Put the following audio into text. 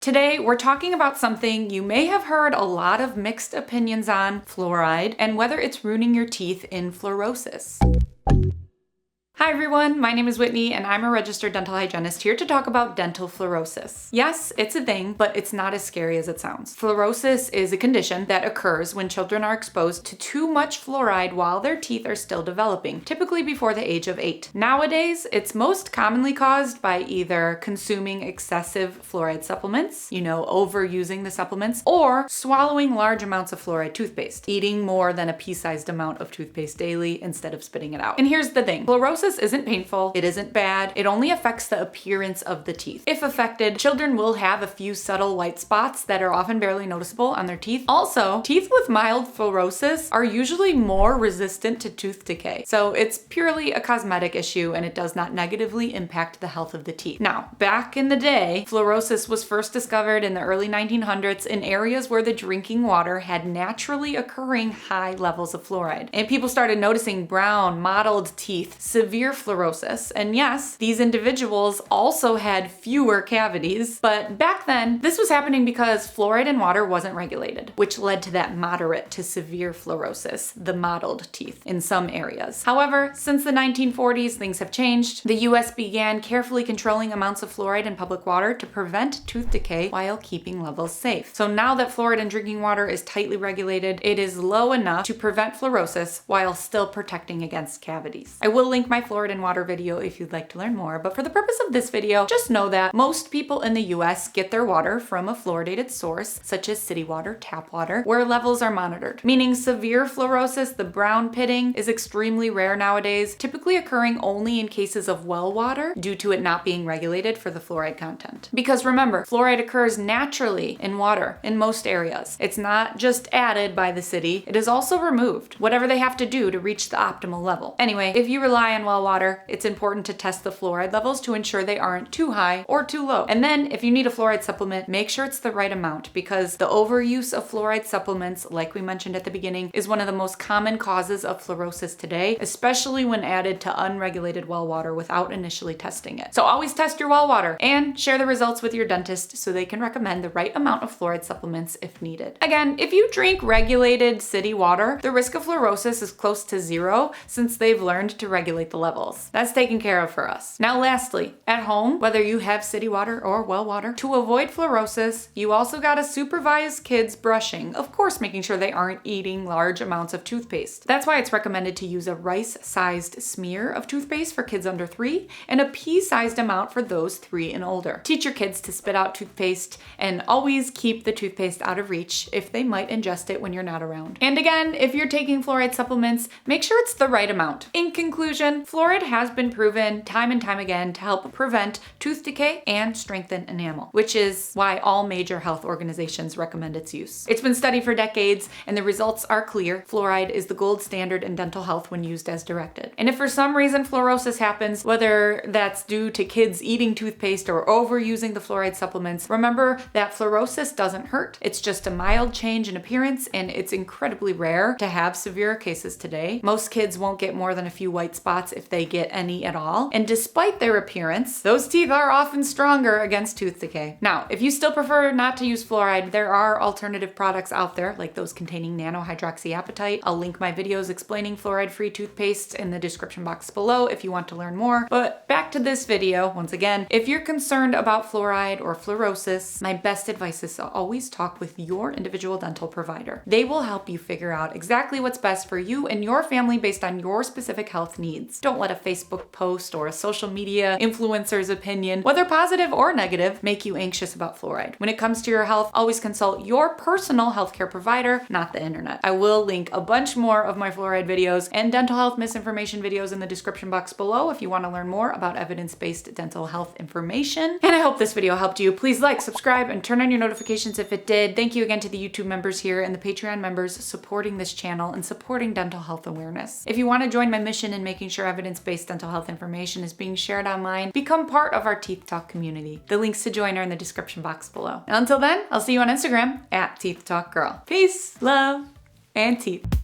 Today, we're talking about something you may have heard a lot of mixed opinions on, fluoride, and whether it's ruining your teeth in fluorosis. Hi everyone, my name is Whitney and I'm a registered dental hygienist here to talk about dental fluorosis. Yes, it's a thing, but it's not as scary as it sounds. Fluorosis is a condition that occurs when children are exposed to too much fluoride while their teeth are still developing, typically before the age of 8. Nowadays, it's most commonly caused by either consuming excessive fluoride supplements, overusing the supplements, or swallowing large amounts of fluoride toothpaste, eating more than a pea-sized amount of toothpaste daily instead of spitting it out. And here's the thing, fluorosis isn't painful, it isn't bad, it only affects the appearance of the teeth. If affected, children will have a few subtle white spots that are often barely noticeable on their teeth. Also, teeth with mild fluorosis are usually more resistant to tooth decay. So it's purely a cosmetic issue and it does not negatively impact the health of the teeth. Now, back in the day, fluorosis was first discovered in the early 1900s in areas where the drinking water had naturally occurring high levels of fluoride. And people started noticing brown, mottled teeth, severe fluorosis. And yes, these individuals also had fewer cavities, but back then this was happening because fluoride in water wasn't regulated, which led to that moderate to severe fluorosis, the mottled teeth in some areas. However, since the 1940s, things have changed. The US began carefully controlling amounts of fluoride in public water to prevent tooth decay while keeping levels safe. So now that fluoride in drinking water is tightly regulated, it is low enough to prevent fluorosis while still protecting against cavities. I will link my fluoride in water video if you'd like to learn more, but for the purpose of this video, just know that most people in the US get their water from a fluoridated source, such as city water, tap water, where levels are monitored. Meaning severe fluorosis, the brown pitting, is extremely rare nowadays, typically occurring only in cases of well water due to it not being regulated for the fluoride content. Because remember, fluoride occurs naturally in water in most areas. It's not just added by the city, it is also removed, whatever they have to do to reach the optimal level. Anyway, if you rely on well water, it's important to test the fluoride levels to ensure they aren't too high or too low. And then if you need a fluoride supplement, make sure it's the right amount, because the overuse of fluoride supplements, like we mentioned at the beginning, is one of the most common causes of fluorosis today, especially when added to unregulated well water without initially testing it. So always test your well water and share the results with your dentist so they can recommend the right amount of fluoride supplements if needed. Again, if you drink regulated city water, the risk of fluorosis is close to zero since they've learned to regulate the levels. That's taken care of for us. Now lastly, at home, whether you have city water or well water, to avoid fluorosis, you also gotta supervise kids brushing, of course making sure they aren't eating large amounts of toothpaste. That's why it's recommended to use a rice-sized smear of toothpaste for kids under 3 and a pea-sized amount for those 3 and older. Teach your kids to spit out toothpaste and always keep the toothpaste out of reach if they might ingest it when you're not around. And again, if you're taking fluoride supplements, make sure it's the right amount. In conclusion, fluoride has been proven time and time again to help prevent tooth decay and strengthen enamel, which is why all major health organizations recommend its use. It's been studied for decades and the results are clear. Fluoride is the gold standard in dental health when used as directed. And if for some reason fluorosis happens, whether that's due to kids eating toothpaste or overusing the fluoride supplements, remember that fluorosis doesn't hurt. It's just a mild change in appearance and it's incredibly rare to have severe cases today. Most kids won't get more than a few white spots if they get any at all. And despite their appearance, those teeth are often stronger against tooth decay. Now, if you still prefer not to use fluoride, there are alternative products out there, like those containing nanohydroxyapatite. I'll link my videos explaining fluoride-free toothpaste in the description box below if you want to learn more. But back to this video, once again, if you're concerned about fluoride or fluorosis, my best advice is to always talk with your individual dental provider. They will help you figure out exactly what's best for you and your family based on your specific health needs. Don't let a Facebook post or a social media influencer's opinion, whether positive or negative, make you anxious about fluoride. When it comes to your health, always consult your personal healthcare provider, not the internet. I will link a bunch more of my fluoride videos and dental health misinformation videos in the description box below if you want to learn more about evidence-based dental health information. And I hope this video helped you. Please like, subscribe, and turn on your notifications if it did. Thank you again to the YouTube members here and the Patreon members supporting this channel and supporting dental health awareness. If you want to join my mission in making sure evidence-based dental health information is being shared online, become part of our Teeth Talk community. The links to join are in the description box below. And until then, I'll see you on Instagram @TeethTalkGirl. Peace, love, and teeth.